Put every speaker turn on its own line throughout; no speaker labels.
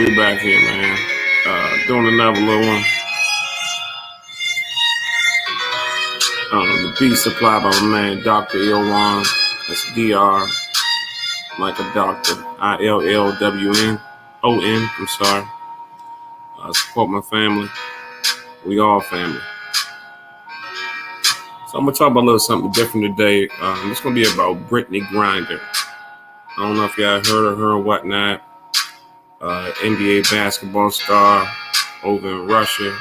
we back here, man. Doing another little one. The beat supplied by my man, Dr. Ilwan. That's DR, like a doctor. ILLWNON. I'm sorry. Support my family. We all family. So I'm going to talk about a little something different today. It's going to be about Brittney Griner. I don't know if y'all heard of her or whatnot. NBA basketball star over in Russia.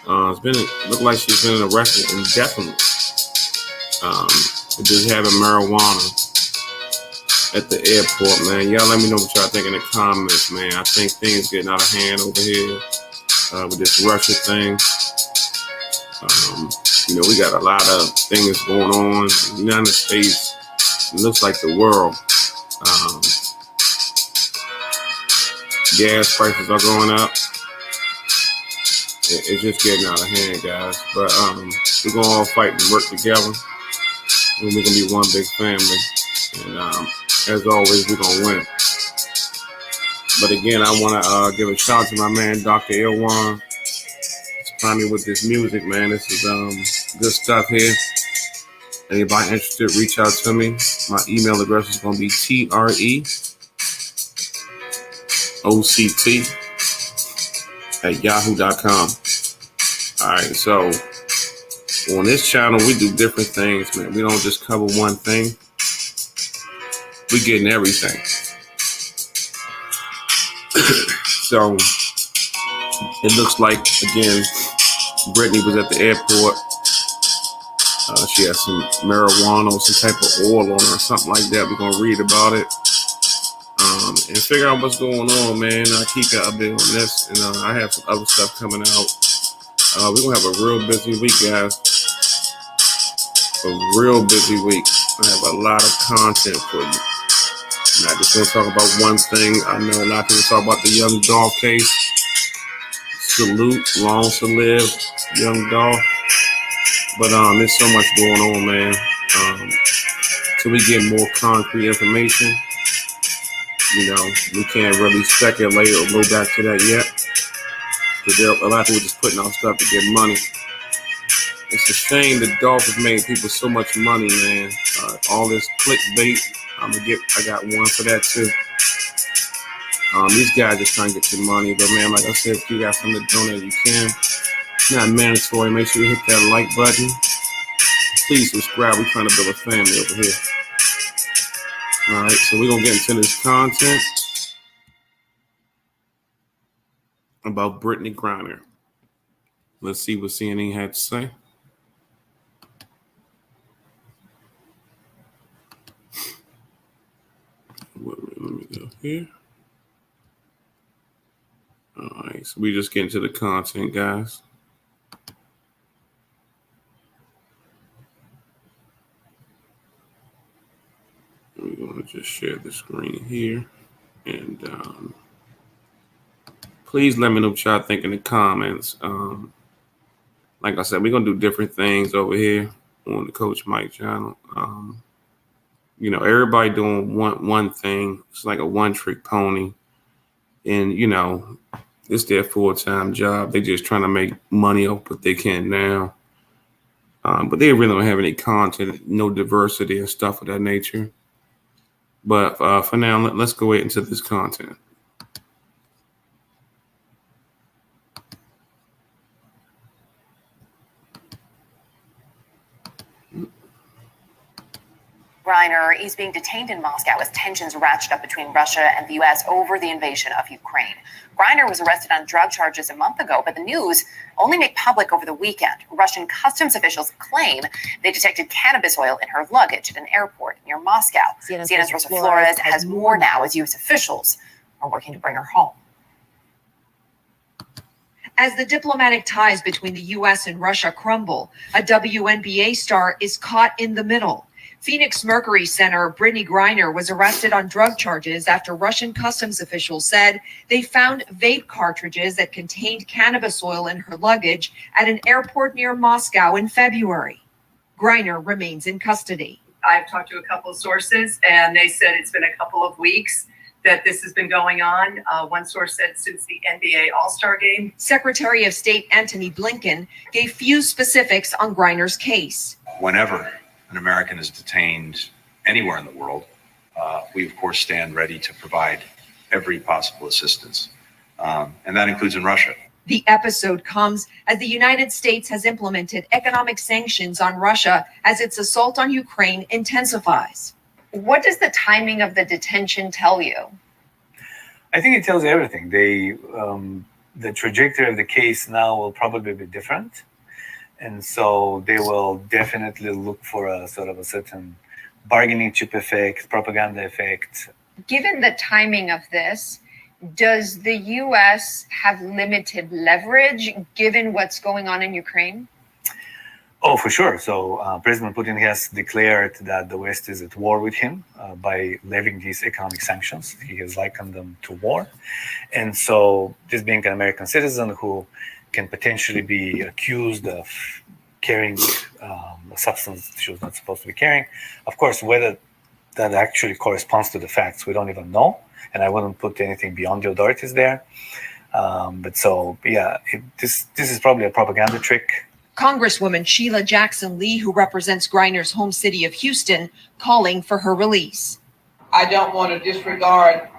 Looked like she's been arrested indefinitely. For just having marijuana at the airport, man. Y'all let me know what y'all think in the comments, man. I think things getting out of hand over here with this Russia thing. We got a lot of things going on in the United States. It looks like the world. Gas prices are going up. It's just getting out of hand, guys. But we're going to all fight and work together. And we're going to be one big family. And as always, we're going to win. But again, I want to give a shout out to my man, Dr. Ilwan. Supply me with this music, man. This is good stuff here. Anybody interested, reach out to me. My email address is going to be treoct@yahoo.com. All right, so on this channel, we do different things, man. We don't just cover one thing. We're getting everything. So it looks like, again, Brittney was at the airport. She has some marijuana or some type of oil on her or something like that. We're going to read about it and figure out what's going on, man. I keep you updated on this, and I have some other stuff coming out. We're going to have a real busy week, guys. A real busy week. I have a lot of content for you. And I just want to talk about one thing. I know a lot of people talk about the young Dolph case. Salute, long to live, young Dolph. But there's so much going on, man. Till we get more concrete information, we can't really speculate or go back to that yet. Because a lot of people just putting out stuff to get money. It's a shame that Dolph has made people so much money, man. All this clickbait, I got one for that too. These guys just trying to get your money, but man, like I said, if you got something to donate, you can. It's not mandatory. Make sure you hit that like button. Please subscribe. We're trying to build a family over here. All right, so we're going to get into this content about Brittney Griner. Let's see what CNN had to say. Let me go here. All right, so we just get into the content, guys. We're going to just share the screen here. And please let me know what y'all think in the comments. Like I said, we're going to do different things over here on the Coach Mike channel. Everybody doing one thing. It's like a one-trick pony. And, it's their full-time job. They're just trying to make money off what they can now. But they really don't have any content, no diversity and stuff of that nature. But for now, let's go into this content.
Griner is being detained in Moscow as tensions ratchet up between Russia and the U.S. over the invasion of Ukraine. Griner was arrested on drug charges a month ago, but the news only made public over the weekend. Russian customs officials claim they detected cannabis oil in her luggage at an airport near Moscow. CNN's Rosa Flores has more now as U.S. officials are working to bring her home.
As the diplomatic ties between the U.S. and Russia crumble, a WNBA star is caught in the middle. Phoenix Mercury center Brittney Griner was arrested on drug charges after Russian customs officials said they found vape cartridges that contained cannabis oil in her luggage at an airport near Moscow in February. Griner remains in custody.
I've talked to a couple of sources, and they said it's been a couple of weeks that this has been going on. One source said since the NBA All-Star game.
Secretary of State Antony Blinken gave few specifics on Griner's case.
Whenever an American is detained anywhere in the world, we of course stand ready to provide every possible assistance, and that includes in Russia.
The episode comes as the United States has implemented economic sanctions on Russia as its assault on Ukraine intensifies. What does the timing of the detention tell you?
I think it tells everything. The trajectory of the case now will probably be different. And so they will definitely look for a sort of a certain bargaining chip effect, propaganda effect.
Given the timing of this, does the U.S. have limited leverage given what's going on in Ukraine?
Oh, for sure. So President Putin has declared that the West is at war with him by levying these economic sanctions. He has likened them to war. And so just being an American citizen who can potentially be accused of carrying a substance she was not supposed to be carrying, of course, whether that actually corresponds to the facts, we don't even know. And I wouldn't put anything beyond the authorities there. This is probably a propaganda trick.
Congresswoman Sheila Jackson Lee, who represents Griner's home city of Houston, calling for her release.
I don't want to disregard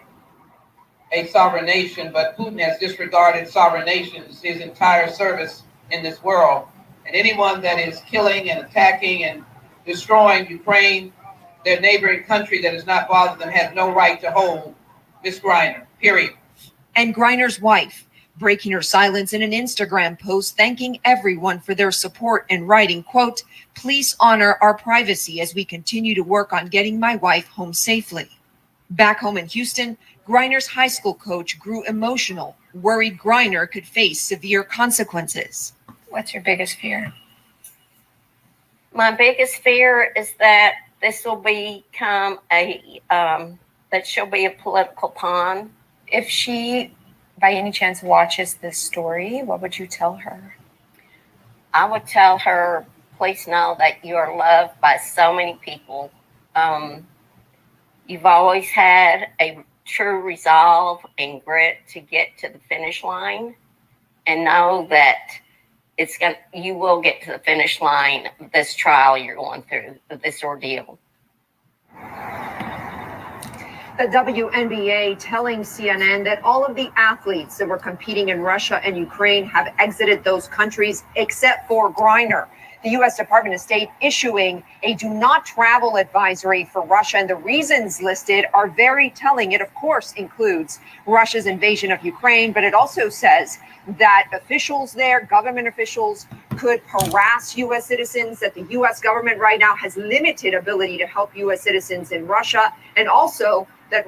a sovereign nation, but Putin has disregarded sovereign nations his entire service in this world. And anyone that is killing and attacking and destroying Ukraine, their neighboring country that has not bothered them, has no right to hold Miss Griner, period.
And Griner's wife, breaking her silence in an Instagram post, thanking everyone for their support and writing, quote, "Please honor our privacy as we continue to work on getting my wife home safely." Back home in Houston, Griner's high school coach grew emotional, worried Griner could face severe consequences. What's your biggest fear?
My biggest fear is that this will become that she'll be a political pawn.
If she, by any chance, watches this story, what would you tell her?
I would tell her, please know that you are loved by so many people. You've always had a true resolve and grit to get to the finish line, and know that you will get to the finish line of this trial you're going through, this ordeal.
The WNBA telling CNN that all of the athletes that were competing in Russia and Ukraine have exited those countries except for Griner. The U.S. Department of State issuing a do not travel advisory for Russia, and the reasons listed are very telling. It, of course, includes Russia's invasion of Ukraine, but it also says that officials there, government officials, could harass U.S. citizens, that the U.S. government right now has limited ability to help U.S. citizens in Russia, and also that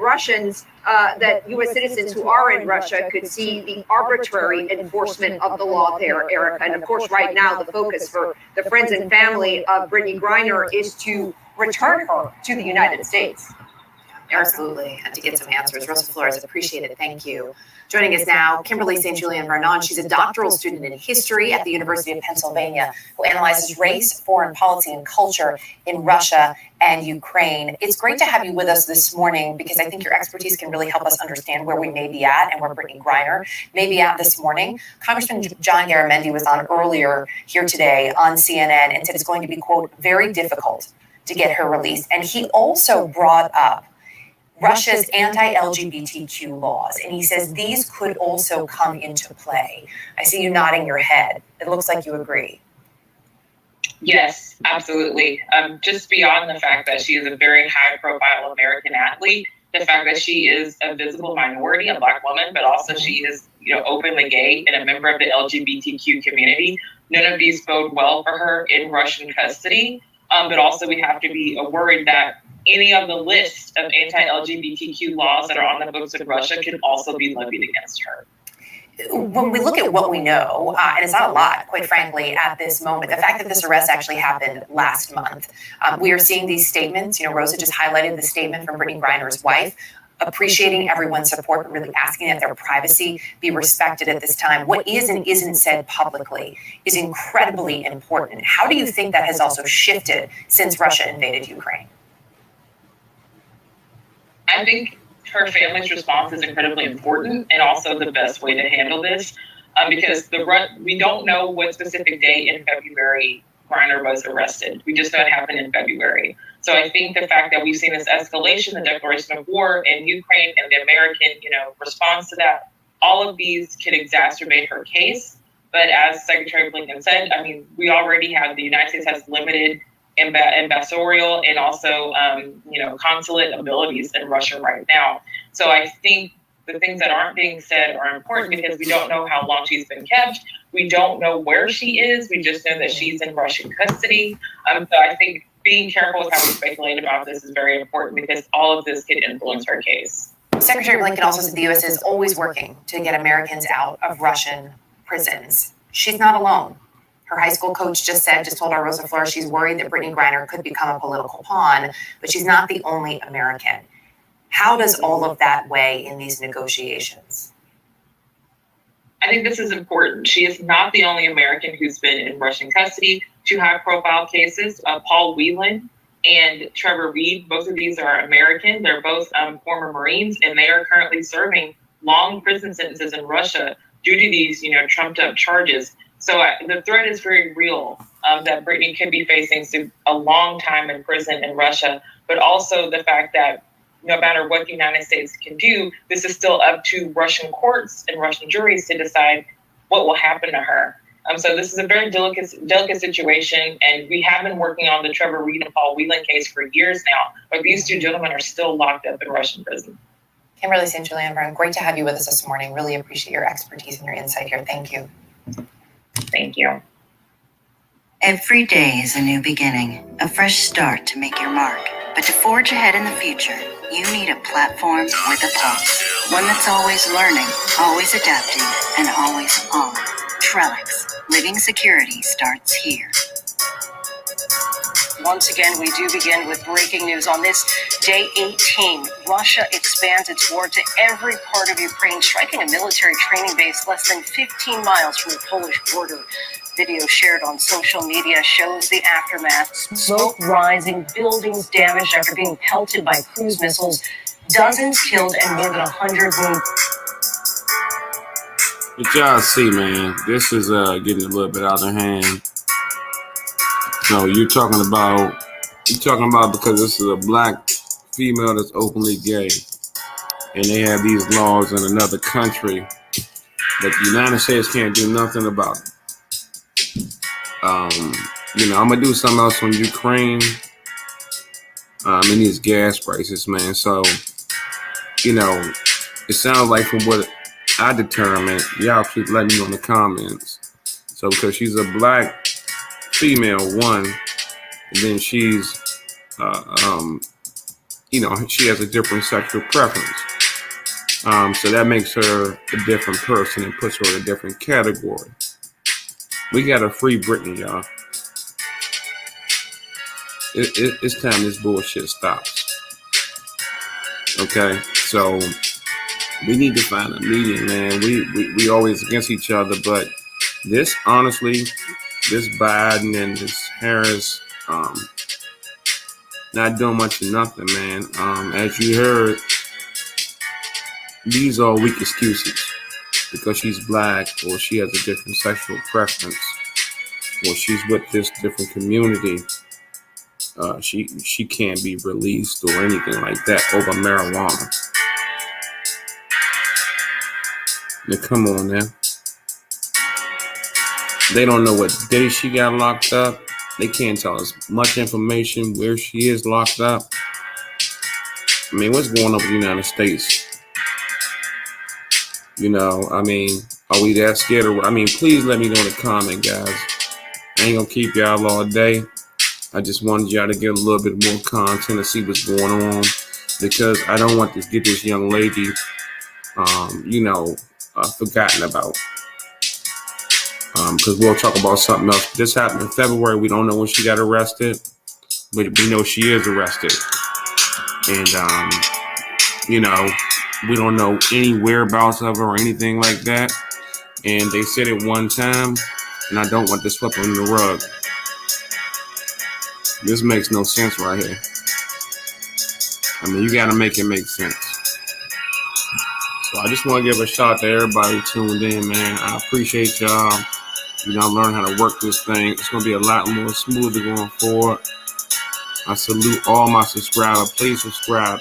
that U.S. citizens who are in Russia could see the arbitrary enforcement of the law there, Erica. And of course, right now, the focus for the friends and family of Brittney Griner is to return her to the United States.
Absolutely. And to get some answers. Rosa Flores, appreciate it. Thank you. Joining us now, Kimberly St. Julian Vernon. She's a doctoral student in history at the University of Pennsylvania who analyzes race, foreign policy, and culture in Russia and Ukraine. It's great to have you with us this morning because I think your expertise can really help us understand where we may be at and where Brittney Griner may be at this morning. Congressman John Garamendi was on earlier here today on CNN and said it's going to be, quote, very difficult to get her released. And he also brought up Russia's anti-LGBTQ laws. And he says these could also come into play. I see you nodding your head. It looks like you agree.
Yes, absolutely. Just beyond the fact that she is a very high-profile American athlete, the fact that she is a visible minority, a Black woman, but also she is, openly gay and a member of the LGBTQ community. None of these bode well for her in Russian custody. But also we have to be worried that any of the list of anti-LGBTQ laws that are on the books of Russia can also be levied against her.
When we look at what we know, and it's not a lot, quite frankly, at this moment, the fact that this arrest actually happened last month, we are seeing these statements. Rosa just highlighted the statement from Brittney Griner's wife, appreciating everyone's support, but really asking that their privacy be respected at this time. What is and isn't said publicly is incredibly important. How do you think that has also shifted since Russia invaded Ukraine?
I think her family's response is incredibly important and also the best way to handle this, because we don't know what specific day in February Griner was arrested. We just know it happened in February. So I think the fact that we've seen this escalation, the declaration of war in Ukraine, and the American, response to that, all of these could exacerbate her case. But as Secretary Blinken said, I mean, we already have, the United States has limited ambassadorial and also, consulate abilities in Russia right now. So I think the things that aren't being said are important because we don't know how long she's been kept. We don't know where she is. We just know that she's in Russian custody. So I think being careful with how we speculate about this is very important because all of this could influence her case.
Secretary Blinken also said the U.S. is always working to get Americans out of Russian prisons. She's not alone. Her high school coach just told our Rosa Flores she's worried that Brittney Griner could become a political pawn, but she's not the only American. How does all of that weigh in these negotiations?
I think this is important. She is not the only American who's been in Russian custody. Two high-profile cases, Paul Whelan and Trevor Reed, both of these are American. They're both former Marines, and they are currently serving long prison sentences in Russia due to these, trumped-up charges. So the threat is very real that Brittney could be facing a long time in prison in Russia, but also the fact that no matter what the United States can do, this is still up to Russian courts and Russian juries to decide what will happen to her. So this is a very delicate situation, and we have been working on the Trevor Reed and Paul Whelan case for years now, but these two gentlemen are still locked up in Russian prison.
Kimberly St. Julian Brown, great to have you with us this morning. Really appreciate your expertise and your insight here. Thank you.
Thank you.
Every day is a new beginning, a fresh start to make your mark. But to forge ahead in the future, you need a platform with a pulse. One that's always learning, always adapting, and always on. Trellix. Living security starts here.
Once again, we do begin with breaking news. On this day 18, Russia expands its war to every part of Ukraine, striking a military training base less than 15 miles from the Polish border. Video shared on social media shows the aftermath. Smoke rising, buildings damaged after being pelted by cruise missiles, dozens killed and more than 100 wounded.
But y'all see, man, this is getting a little bit out of hand. So you're talking about because this is a black female that's openly gay, and they have these laws in another country that the United States can't do nothing about it. I'm gonna do something else on Ukraine. And these gas prices, man. So, it sounds like from what I determined, y'all keep letting me know in the comments. So, because she's a black female, one, and then she's, she has a different sexual preference. So that makes her a different person and puts her in a different category. We gotta free Brittney, y'all. It's time this bullshit stops. Okay, so we need to find a median, man. We always against each other, but this, honestly, this Biden and this Harris, not doing much of nothing, man. As you heard, these are weak excuses. Because she's black, or she has a different sexual preference, or she's with this different community, she can't be released or anything like that over marijuana. Now, come on now. They don't know what day she got locked up. They can't tell us much information where she is locked up. I mean, what's going on with the United States? Are we that scared? Please let me know in the comment, guys. I ain't gonna keep y'all all day. I just wanted y'all to get a little bit more content to see what's going on, because I don't want to get this young lady, forgotten about. Because we'll talk about something else. This happened in February. We don't know when she got arrested, but we know she is arrested. And, we don't know any whereabouts of her or anything like that. And they said it one time, and I don't want this swept under the rug. This makes no sense right here. You got to make it make sense. So I just want to give a shout out to everybody who tuned in, man. I appreciate y'all. You know, learn how to work this thing. It's going to be a lot more smoother going forward. I salute all my subscribers. Please subscribe.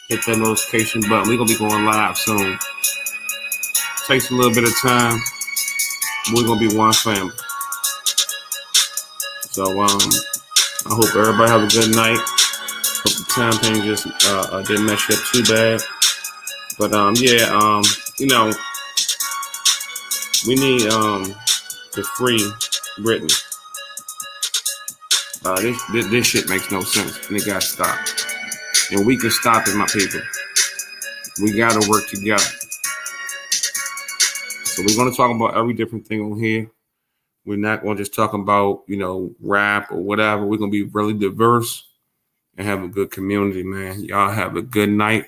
Hit that notification button. We're going to be going live soon. Takes a little bit of time. We're going to be one family. So I hope everybody have a good night. Hope the time thing just didn't mess you up too bad. But you know, we need to free Brittney. This shit makes no sense, and it got to stop. And we can stop it, my people. We got to work together. So we're going to talk about every different thing on here. We're not going to just talk about, you know, rap or whatever. We're going to be really diverse and have a good community, man. Y'all have a good night.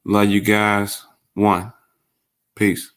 Love you guys. One. Peace.